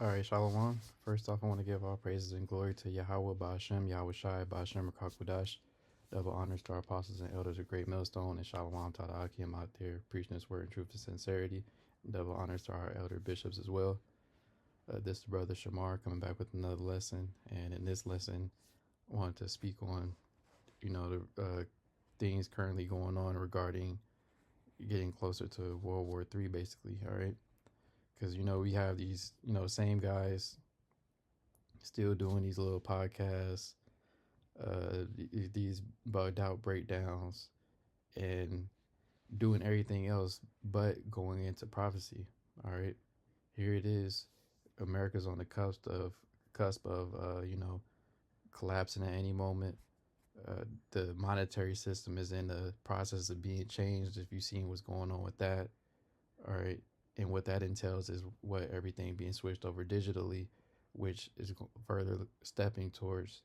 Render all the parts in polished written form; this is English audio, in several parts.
All right, Shalom. First off, I want to give all praises and glory to Yahweh Ba'ashem, Yahweh Shai, Ba'ashem Rakakwadash. Double honors to our apostles and elders of Great Millstone, and Shalom to the Akim out there preaching this word in truth and sincerity. Double honors to our elder bishops as well. This is Brother Shamar coming back with another lesson. And in this lesson, I wanted to speak on, the things currently going on regarding getting closer to World War III, basically, all right? Because, we have these, same guys still doing these little podcasts, these bugged out breakdowns, and doing everything else but going into prophecy. All right, here it is. America's on the cusp of collapsing at any moment. The monetary system is in the process of being changed. If you've seen what's going on with that, all right, and what that entails is what everything being switched over digitally, which is further stepping towards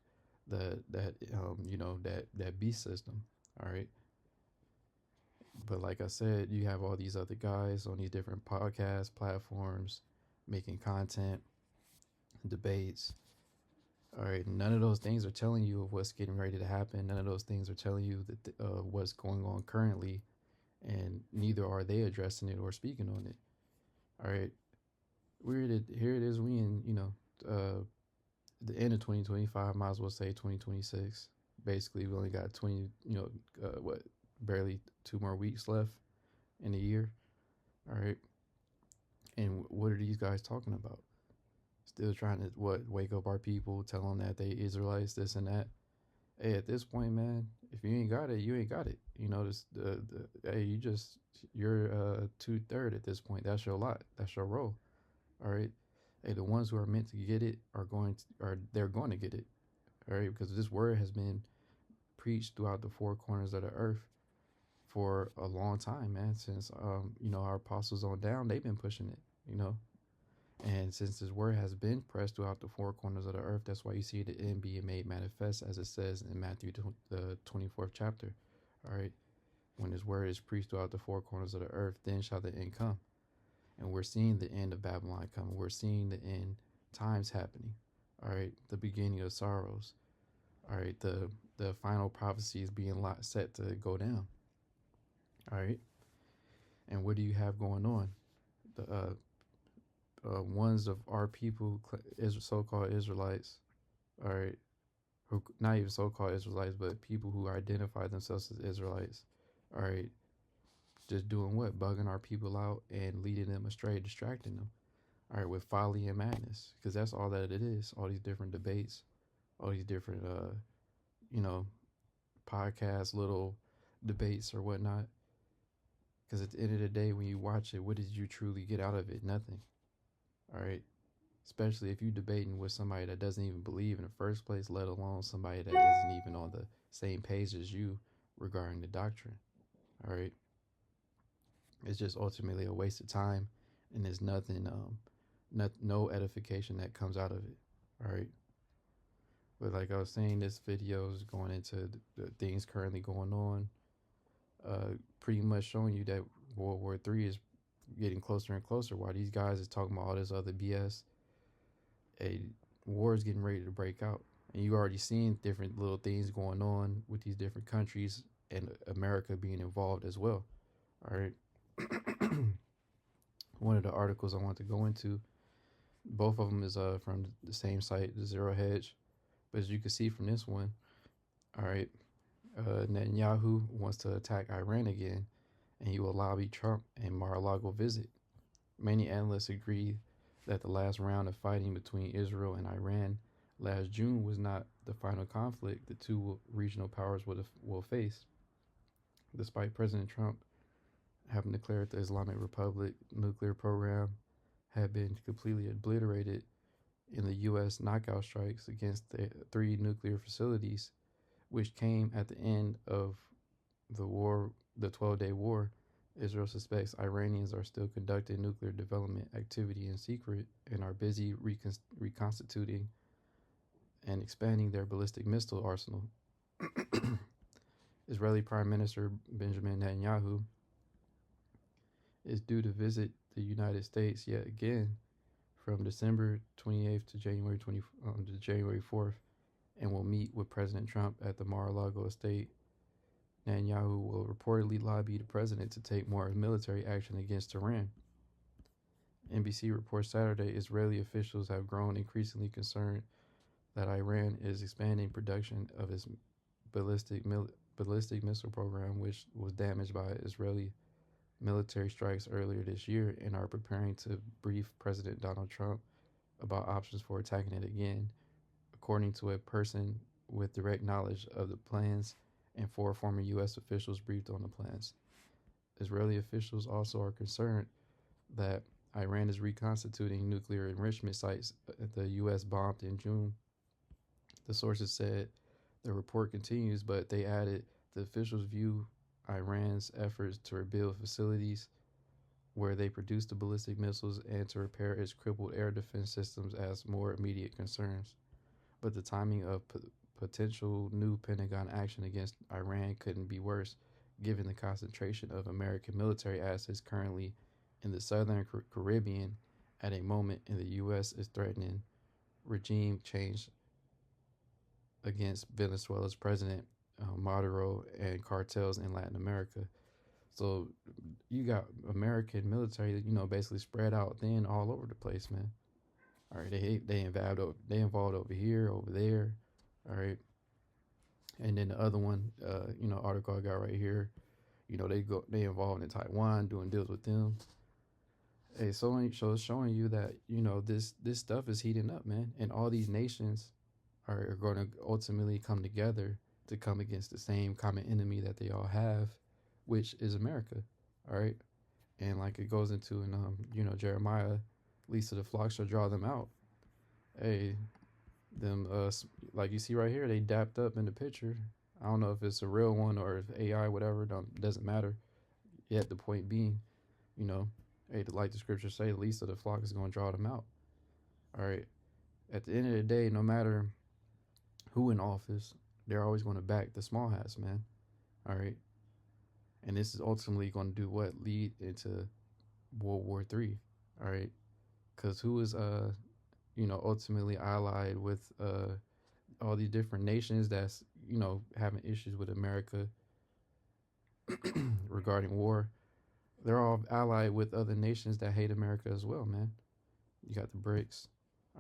that beast system. All right. But like I said, you have all these other guys on these different podcast platforms making content, debates. All right. None of those things are telling you of what's getting ready to happen. None of those things are telling you that what's going on currently, and neither are they addressing it or speaking on it. All right. Here it is. We in, the end of 2025, might as well say 2026. Basically, we only got 20, barely 2 more weeks left in the year. All right. And what are these guys talking about? Still trying to wake up our people, tell them that they Israelites, this and that. Hey, at this point, man, if you ain't got it, you ain't got it. You're 2/3 at this point. That's your lot. That's your role. All right. Hey, the ones who are meant to get it they're going to get it. All right, because this word has been preached throughout the four corners of the earth for a long time, man. Since our apostles on down, they've been pushing it. And since this word has been pressed throughout the four corners of the earth, that's why you see the end being made manifest, as it says in Matthew the 24th chapter. All right, when this word is preached throughout the four corners of the earth, then shall the end come. And we're seeing the end of Babylon coming. We're seeing the end times happening. All right, the beginning of sorrows. All right, the final prophecy is being set to go down. All right, and what do you have going on? The ones of our people, so-called Israelites. All right, who not even so-called Israelites, but people who identify themselves as Israelites. All right, just doing what? Bugging our people out and leading them astray, distracting them. All right, with folly and madness, because that's all that it is. All these different debates, all these different, podcasts, little debates or whatnot. Because at the end of the day, when you watch it, what did you truly get out of it? Nothing. All right. Especially if you're debating with somebody that doesn't even believe in the first place, let alone somebody that isn't even on the same page as you regarding the doctrine. All right. It's just ultimately a waste of time, and there's nothing, no edification that comes out of it. All right. But like I was saying, this video is going into the things currently going on, pretty much showing you that World War III is getting closer and closer, while these guys is talking about all this other BS. A war is getting ready to break out, and you already seen different little things going on with these different countries and America being involved as well. All right. One of the articles I want to go into, both of them is from the same site, the Zero Hedge. But as you can see from this one, all right, Netanyahu wants to attack Iran again, and he will lobby Trump and Mar-a-Lago visit. Many analysts agree that the last round of fighting between Israel and Iran last June was not the final conflict the two regional powers will face. Despite President Trump having declared the Islamic Republic nuclear program had been completely obliterated in the U.S. knockout strikes against the 3 nuclear facilities, which came at the end of the war, the 12-day war. Israel suspects Iranians are still conducting nuclear development activity in secret and are busy reconstituting and expanding their ballistic missile arsenal. Israeli Prime Minister Benjamin Netanyahu is due to visit the United States yet again from December 28th to January 4th, and will meet with President Trump at the Mar-a-Lago estate. Netanyahu will reportedly lobby the president to take more military action against Iran. NBC reports Saturday Israeli officials have grown increasingly concerned that Iran is expanding production of its ballistic ballistic missile program, which was damaged by Israeli military strikes earlier this year, and are preparing to brief President Donald Trump about options for attacking it again, according to a person with direct knowledge of the plans and four former U.S. officials briefed on the plans. Israeli officials also are concerned that Iran is reconstituting nuclear enrichment sites the U.S. bombed in June. The sources said the report continues, but they added the officials view Iran's efforts to rebuild facilities where they produce the ballistic missiles and to repair its crippled air defense systems as more immediate concerns. But the timing of potential new Pentagon action against Iran couldn't be worse, given the concentration of American military assets currently in the southern Caribbean at a moment in the U.S. is threatening regime change against Venezuela's president Maduro and cartels in Latin America. So you got American military, basically spread out thin all over the place, man. All right, they involved over here, over there. All right, and then the other one, article I got right here. They involved in Taiwan, doing deals with them. Hey, so it's showing you that this stuff is heating up, man, and all these nations are going to ultimately come together to come against the same common enemy that they all have, which is America. All right, and like it goes into Jeremiah, least of the flock shall draw them out. Hey, them like you see right here, they dapped up in the picture. I don't know if it's a real one or if AI, whatever. Doesn't matter. Yet the point being, you know, hey, like the scriptures say, the least of the flock is going to draw them out. All right. At the end of the day, no matter who in office, they're always going to back the small hats, man. All right. And this is ultimately going to do what? Lead into World War III. All right. Because who is ultimately allied with all these different nations that's having issues with America regarding war. They're all allied with other nations that hate America as well, man. You got the BRICS.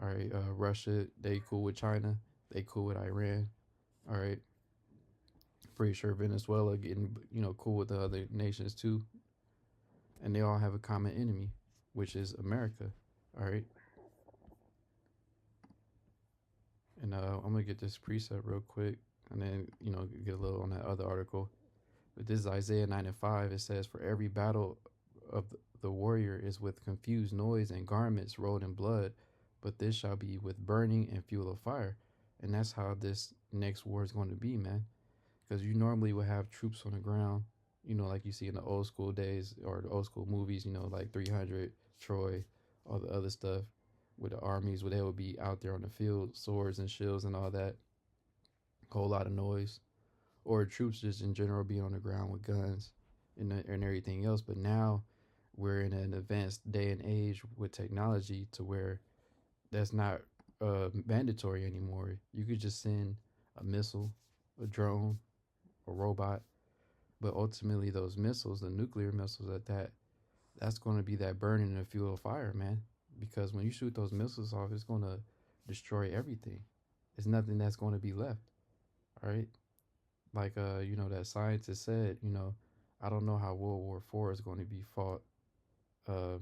All right, Russia, they cool with China. They cool with Iran. All right. Pretty sure Venezuela getting cool with the other nations too. And they all have a common enemy, which is America. All right. And I'm gonna get this preset real quick, and then get a little on that other article. But this is Isaiah 9:5. It says, "For every battle of the warrior is with confused noise and garments rolled in blood, but this shall be with burning and fuel of fire." And that's how this next war is going to be, man. Because you normally would have troops on the ground, like you see in the old school days or the old school movies, like 300, Troy, all the other stuff with the armies where they would be out there on the field, swords and shields and all that, whole lot of noise, or troops just in general being on the ground with guns and everything else. But now we're in an advanced day and age with technology to where that's not mandatory anymore. You could just send a missile, a drone, a robot, but ultimately those missiles, the nuclear missiles that's going to be that burning and fuel of fire, man. Because when you shoot those missiles off, it's going to destroy everything. There's nothing that's going to be left. All right. Like, that scientist said, I don't know how World War IV is going to be fought. I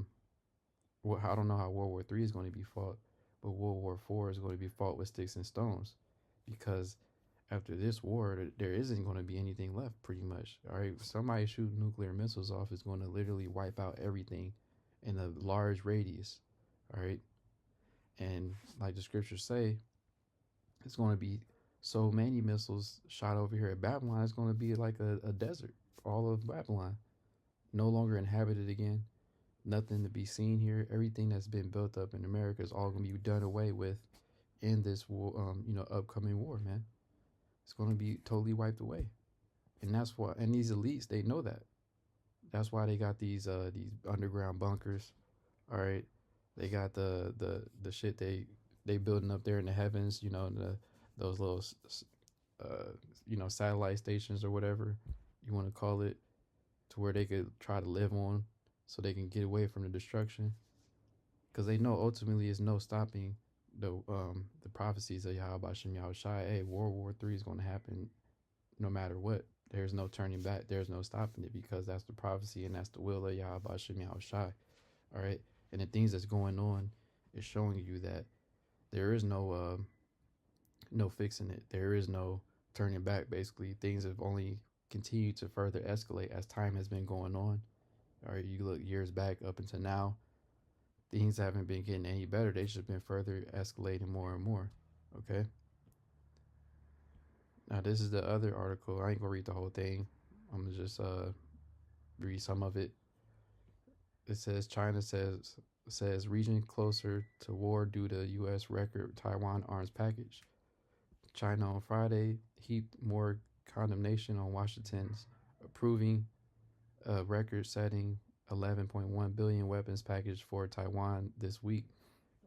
don't know how World War III is going to be fought, but World War IV is going to be fought with sticks and stones, because after this war, there isn't going to be anything left, pretty much. All right, if somebody shooting nuclear missiles off is going to literally wipe out everything in a large radius. All right, and like the scriptures say, it's going to be so many missiles shot over here at Babylon. It's going to be like a desert, all of Babylon, no longer inhabited again. Nothing to be seen here. Everything that's been built up in America is all going to be done away with in this war, upcoming war, man. It's going to be totally wiped away. And that's why, and these elites, they know that. That's why they got these underground bunkers. All right. They got the shit they building up there in the heavens. Those little uh satellite stations or whatever you want to call it, to where they could try to live on, so they can get away from the destruction. Because they know ultimately is no stopping the prophecies of Yahweh Shem Yahweh Shai. Hey, World War III is going to happen no matter what. There's no turning back. There's no stopping it, because that's the prophecy and that's the will of Yahweh Shem Yahweh Shai. All right, and the things that's going on is showing you that there is no fixing it. There is no turning back. Basically, things have only continued to further escalate as time has been going on. All right, you look years back up until now, things haven't been getting any better. They've just been further escalating more and more. Okay. Now this is the other article. I ain't gonna read the whole thing. I'm gonna just read some of it. It says China says region closer to war due to U.S. record Taiwan arms package. China on Friday heaped more condemnation on Washington's approving a record-setting 11.1 billion weapons package for Taiwan this week,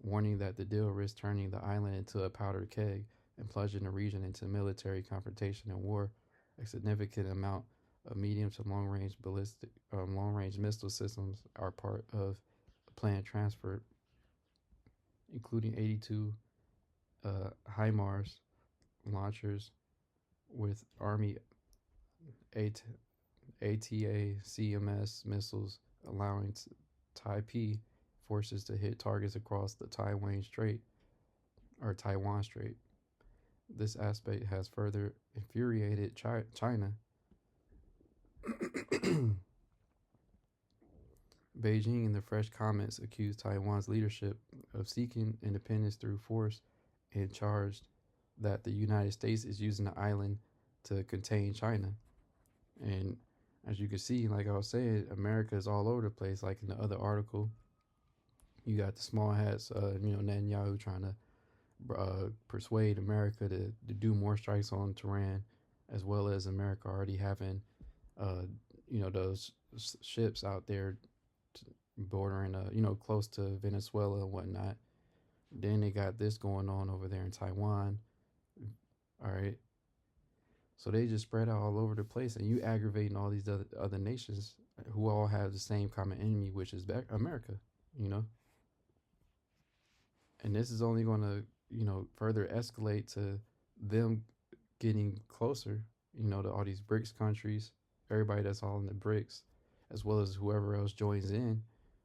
warning that the deal risks turning the island into a powder keg and plunging the region into military confrontation and war. A significant amount of medium to long range missile systems are part of the planned transfer, including 82 HIMARS launchers with Army ATACMS missiles, allowing Taipei forces to hit targets across the Taiwan Strait. This aspect has further infuriated China. Beijing, in the fresh comments, accused Taiwan's leadership of seeking independence through force and charged that the United States is using the island to contain China. And as you can see, like I was saying, America is all over the place. Like in the other article, you got the small hats, Netanyahu trying to persuade America to do more strikes on Tehran, as well as America already having, uh, those ships out there bordering, close to Venezuela and whatnot. Then they got this going on over there in Taiwan. All right. So they just spread out all over the place, and you aggravating all these other nations who all have the same common enemy, which is America, you know? And this is only going to, further escalate to them getting closer, to all these BRICS countries, everybody that's all in the BRICS, as well as whoever else joins in.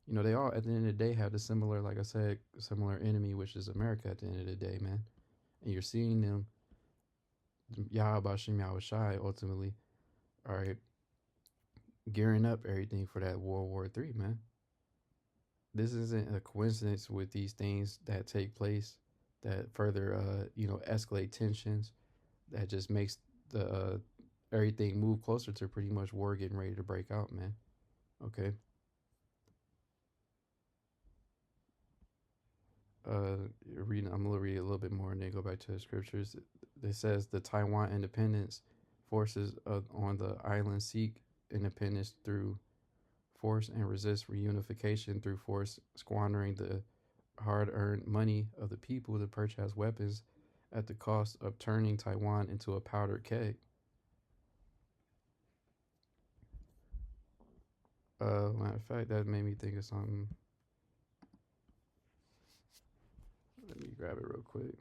They all at the end of the day have the similar, like I said, similar enemy, which is America at the end of the day, man. And you're seeing them, Yahweh Shem Yahweh Shai, ultimately, all right, gearing up everything for that World War III, man. This isn't a coincidence with these things that take place that further, escalate tensions, that just makes the everything move closer to pretty much war getting ready to break out, man. Okay. I'm gonna read a little bit more and then go back to the scriptures. It says the Taiwan independence forces on the island seek independence through force and resist reunification through force, squandering the hard-earned money of the people to purchase weapons at the cost of turning Taiwan into a powder keg. Matter of fact, that made me think of something. Let me grab it real quick.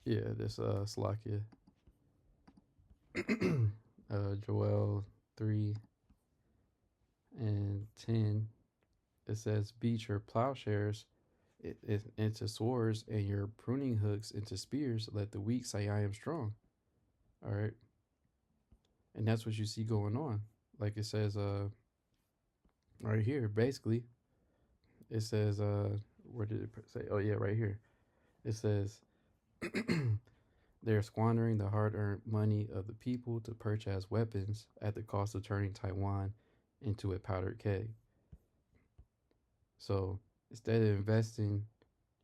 Yeah, this Slovakia. Joel 3 and 10. It says, beat your plowshares into swords and your pruning hooks into spears. Let the weak say, I am strong. All right. And that's what you see going on. Like it says right here, basically, it says where did it say? Oh yeah, right here. It says they're squandering the hard-earned money of the people to purchase weapons at the cost of turning Taiwan into a powdered keg. So instead of investing,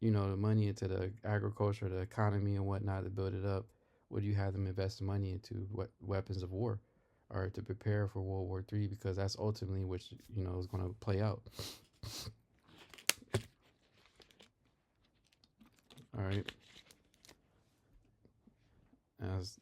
the money into the agriculture, the economy, and whatnot to build it up, what do you have them invest money into? What weapons of war, or to prepare for World War III? Because that's ultimately which is going to play out. All right, as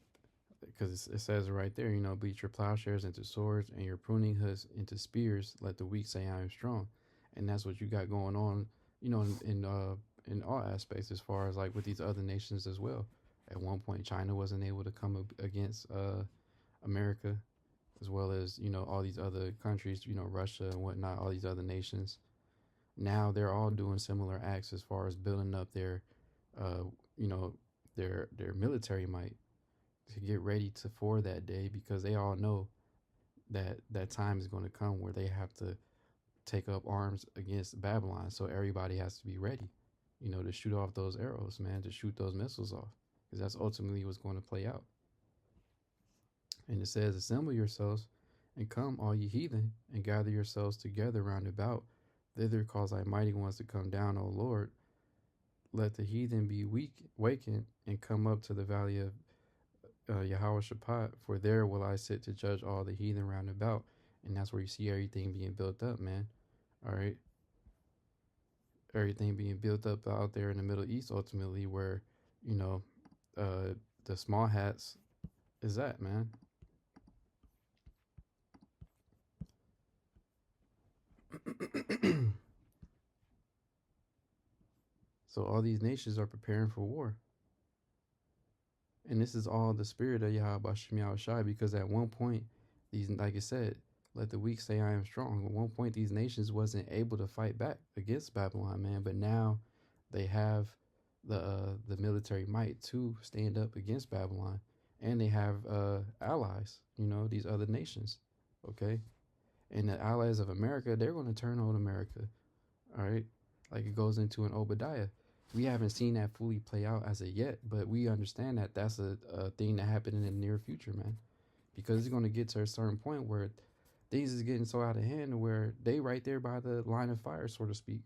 because it says right there, beat your plowshares into swords and your pruning hooks into spears. Let the weak say I am strong, and that's what you got going on, in all aspects, as far as like with these other nations as well. At one point, China wasn't able to come up against America, as well as all these other countries, Russia and whatnot, all these other nations. Now they're all doing similar acts as far as building up uh, you know, their military might to get ready to for that day, because they all know that that time is going to come where they have to take up arms against Babylon. So everybody has to be ready, to shoot off those arrows, man, to shoot those missiles off, because that's ultimately what's going to play out. And it says, assemble yourselves and come, all ye heathen, and gather yourselves together round about. Thither cause thy mighty ones to come down, O Lord. Let the heathen be wakened and come up to the valley of Yahweh Shaphat, for there will I sit to judge all the heathen round about. And that's where you see everything being built up, man. All right. Everything being built up out there in the Middle East, ultimately, where, you know, the small hats is that, man. So all these nations are preparing for war. And this is all the spirit of Yahweh Bashem Yahushai, because at one point, these, like I said, let the weak say I am strong. At one point, these nations wasn't able to fight back against Babylon, man. But now they have the military might to stand up against Babylon, and they have allies. These other nations, okay. And the allies of America, they're going to turn on America. All right, like it goes into an Obadiah. We haven't seen that fully play out as of yet, but we understand that that's a thing that happened in the near future, man. Because it's going to get to a certain point where things is getting so out of hand where they right there by the line of fire, so to speak.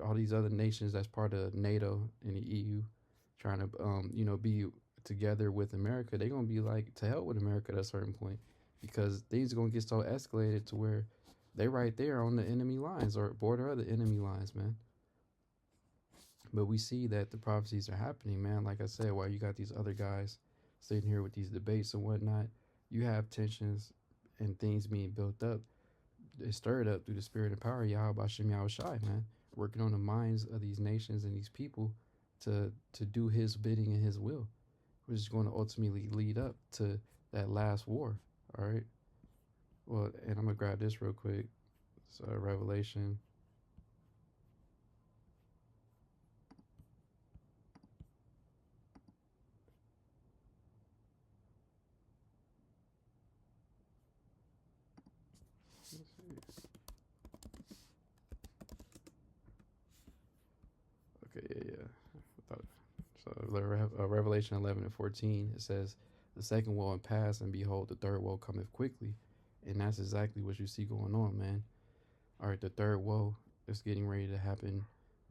All these other nations that's part of NATO and the EU trying to, be together with America, they're going to be like, to hell with America at a certain point, because things are going to get so escalated to where they right there on the enemy lines or border of the enemy lines, man. But we see that the prophecies are happening, man. Like I said, while you got these other guys sitting here with these debates and whatnot, you have tensions and things being built up. It's stirred up through the spirit and power of Yahweh Bashem Yahushai, man. Working on the minds of these nations and these people to do his bidding and his will, which is going to ultimately lead up to that last war. All right. Well, and I'm going to grab this real quick. So, Revelation. Okay, yeah. So Revelation 11:14, it says, "The second woe pass, and behold, the third woe cometh quickly," and that's exactly what you see going on, man. All right, the third woe is getting ready to happen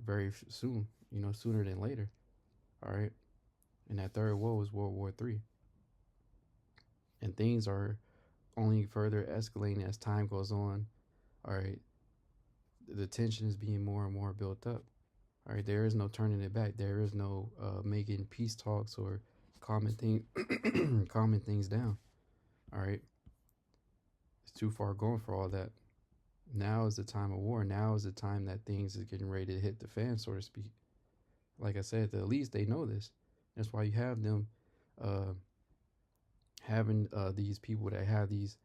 very soon. Sooner than later. All right, and that third woe is World War III, and things are only further escalating as time goes on. All right, the tension is being more and more built up. All right, there is no turning it back. There is no making peace talks or calming things, calming things down. All right, it's too far gone for all that. Now is the time of war. Now is the time that things is getting ready to hit the fan, so to speak. Like I said, at least they know this. That's why you have them uh, having these people that have these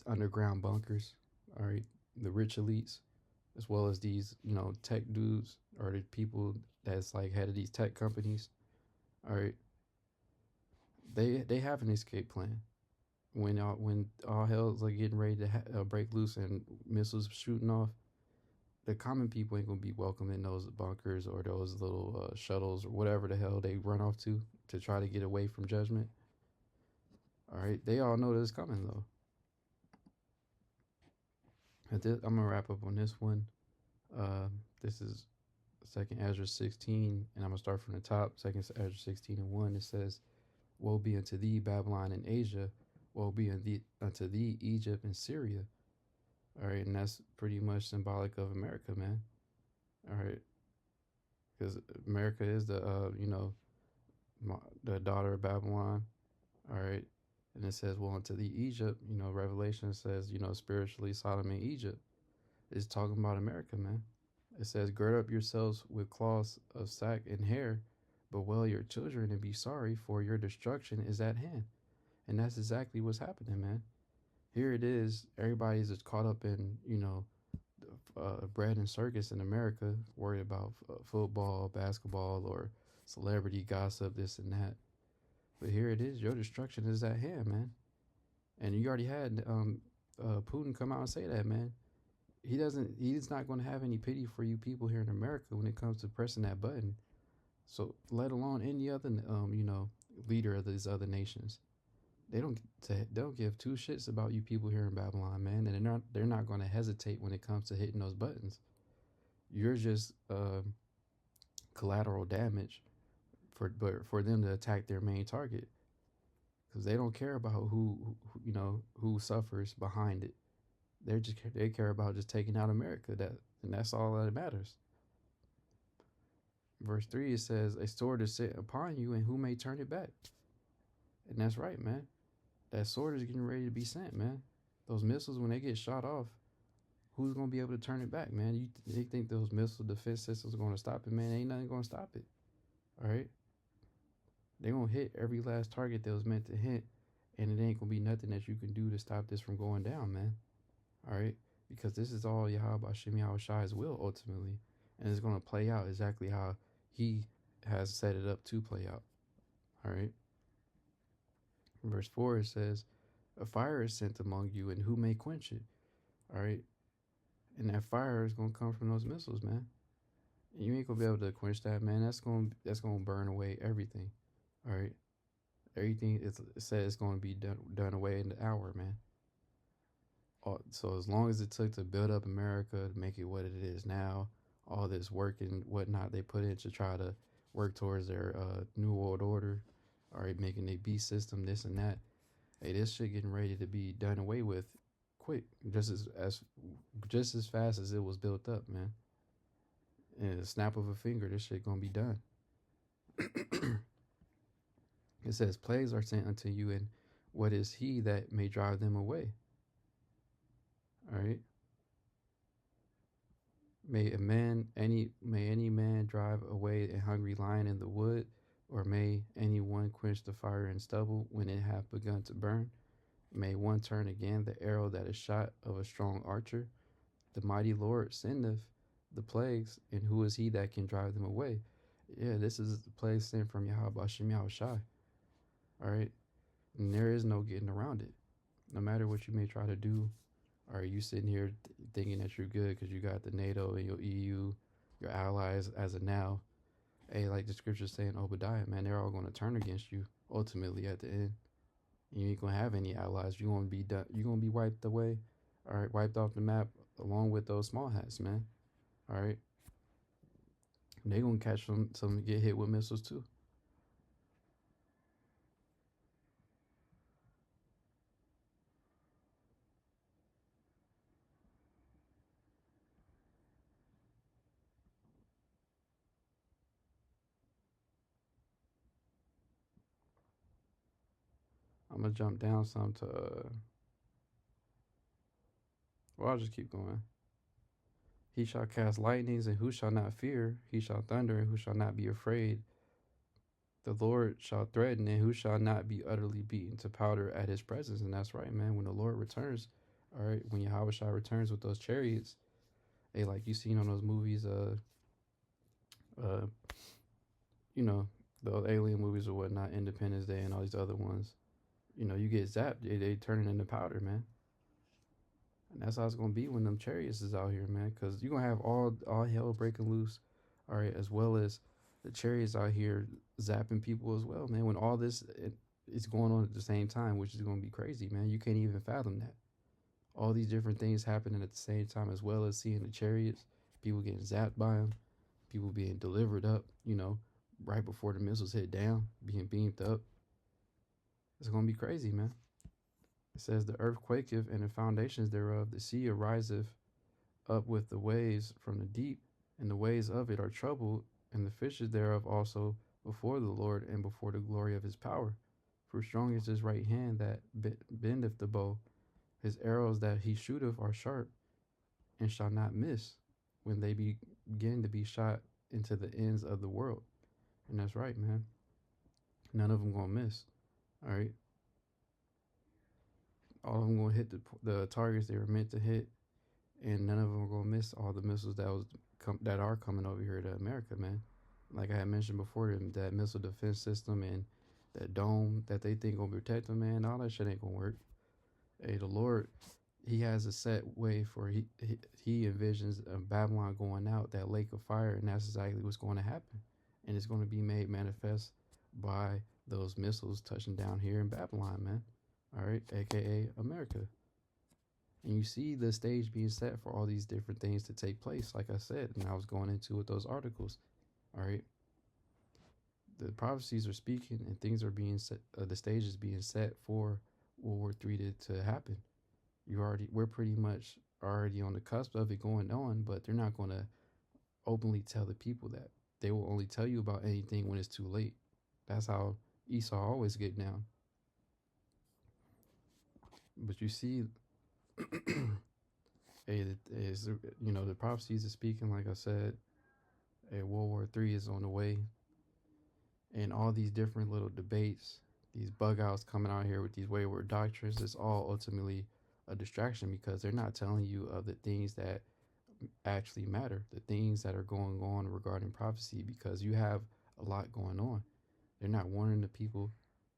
underground bunkers. All right, the rich elites, as well as these tech dudes or the people that's like head of these tech companies. All right, they have an escape plan. when all hell's like getting ready to break loose and missiles shooting off, the common people ain't gonna be welcome in those bunkers or those little shuttles or whatever the hell they run off to try to get away from judgment. All right, they all know that it's coming though. I'm gonna wrap up on this one. This is Second Ezra 16, and I'm gonna start from the top. Second Ezra 16 and 1. It says, "Woe be unto thee, Babylon and Asia! Woe be unto thee, Egypt and Syria!" All right, and that's pretty much symbolic of America, man. All right, because America is the daughter of Babylon. All right, and it says, "Well, unto thee, Egypt." Revelation says, spiritually, Sodom and Egypt is talking about America, man. It says, "Gird up yourselves with cloths of sack and hair, bewail your children and be sorry, for your destruction is at hand." And that's exactly what's happening, man. Here it is. Everybody's just caught up in, bread and circus in America, worried about football, basketball, or celebrity gossip, this and that. But here it is. Your destruction is at hand, man. And you already had Putin come out and say that, man. He's not going to have any pity for you people here in America when it comes to pressing that button. So let alone any other leader of these other nations. They don't give two shits about you people here in Babylon, man, and they're not going to hesitate when it comes to hitting those buttons. You're just collateral damage for them to attack their main target, because they don't care about who suffers behind it. They care about just taking out America. That's all that matters. Verse 3, it says, "A sword is set upon you, and who may turn it back?" And that's right, man. That sword is getting ready to be sent, man. Those missiles, when they get shot off, who's gonna be able to turn it back, man? They think those missile defense systems are gonna stop it, man? Ain't nothing gonna stop it. All right, they gonna hit every last target that was meant to hit, and it ain't gonna be nothing that you can do to stop this from going down, man. All right, because this is all Yahweh Hashem Yahweh Shai's will ultimately, and it's gonna play out exactly how He has set it up to play out. All right. In verse 4, it says, "A fire is sent among you, and who may quench it?" All right. And that fire is gonna come from those missiles, man. And you ain't gonna be able to quench that, man. That's gonna burn away everything. All right. Everything it says it's gonna be done away in the hour, man. So as long as it took to build up America to make it what it is now, all this work and whatnot they put in to try to work towards their new world order, all right, making a beast system, this and that. Hey, this shit getting ready to be done away with quick, just as fast as it was built up, man. In a snap of a finger, this shit gonna be done. It says, "Plagues are sent unto you, and what is he that may drive them away?" All right. May any man drive away a hungry lion in the wood, or may any one quench the fire in stubble when it hath begun to burn? May one turn again the arrow that is shot of a strong archer? The mighty Lord sendeth the plagues, and who is he that can drive them away? Yeah, this is the plague sent from Yahweh Hashem Yahweh Shai. All right, and there is no getting around it. No matter what you may try to do, are you sitting here thinking that you're good because you got the NATO and your EU, your allies as of now? Hey, like the scriptures say in Obadiah, man, they're all going to turn against you ultimately at the end. You ain't gonna have any allies. You're gonna be done. You're gonna be wiped away. All right, wiped off the map along with those small hats, man. All right, they gonna catch some get hit with missiles too. I'm gonna jump down some to. Well, I'll just keep going. He shall cast lightnings, and who shall not fear? He shall thunder, and who shall not be afraid? The Lord shall threaten, and who shall not be utterly beaten to powder at his presence? And that's right, man. When the Lord returns, all right, when Yahweh Shai returns with those chariots, hey, like you seen on those movies, uh, you know, the alien movies or whatnot, Independence Day and all these other ones. You get zapped, they turn it into powder, man. And that's how it's gonna be when them chariots is out here, man. Cause you're gonna have all hell breaking loose, all right, as well as the chariots out here zapping people as well, man. When all this is going on at the same time, which is gonna be crazy, man. You can't even fathom that. All these different things happening at the same time, as well as seeing the chariots, people getting zapped by them, people being delivered up, right before the missiles hit down, being beamed up. It's gonna be crazy, man. It says the earth quaketh and the foundations thereof, the sea ariseth up with the waves from the deep, and the waves of it are troubled, and the fishes thereof also before the Lord and before the glory of his power. For strong is his right hand that bendeth the bow, his arrows that he shooteth are sharp, and shall not miss when they begin to be shot into the ends of the world. And that's right, man. None of them gonna miss. All right, all of them gonna hit the targets they were meant to hit, and none of them are gonna miss all the missiles that are coming over here to America, man. Like I had mentioned before, that missile defense system and that dome that they think gonna protect them, man. All that shit ain't gonna work. Hey, the Lord, He has a set way for he envisions Babylon going out, that lake of fire, and that's exactly what's going to happen, and it's going to be made manifest by those missiles touching down here in Babylon, man. All right, aka America. And you see the stage being set for all these different things to take place, like I said, and I was going into with those articles. All right, the prophecies are speaking, and things are being set. The stage is being set for World War III to happen. We're pretty much already on the cusp of it going on, but they're not going to openly tell the people that. They will only tell you about anything when it's too late. That's how Esau always get down. But you see, the prophecies are speaking. Like I said, World War III is on the way, and all these different little debates, these bug outs coming out here with these wayward doctrines, it's all ultimately a distraction, because they're not telling you of the things that actually matter, the things that are going on regarding prophecy, because you have a lot going on. They're not warning the people.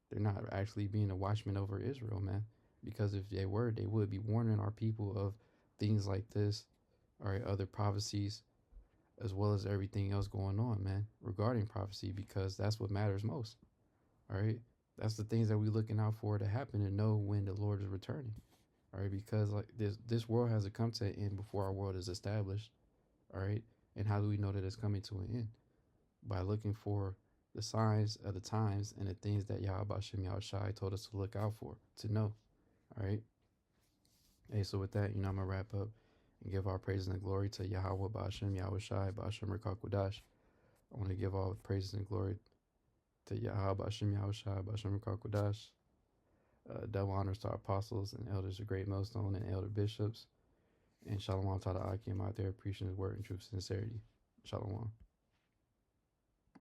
They're not actually being a watchman over Israel, man. Because if they were, they would be warning our people of things like this, all right, other prophecies, as well as everything else going on, man, regarding prophecy, because that's what matters most, all right? That's the things that we're looking out for to happen, and know when the Lord is returning, all right? Because like this world has to come to an end before our world is established, all right? And how do we know that it's coming to an end? By looking for the signs of the times and the things that Yahweh Shem Shai told us to look out for, to know. All right. Hey, so with that, I'm gonna wrap up and give all praise and glory to Yahweh Bashem Yahweh Shai Bashem Rekakwadash. I want to give all praises and glory to Yahweh Bashem Yahweh Shai Bashem Rekakwadash. Double honors to our apostles and elders of Great Millstone and elder bishops. And Shalom to the Akim out there preaching his word in truth and sincerity. Shalom.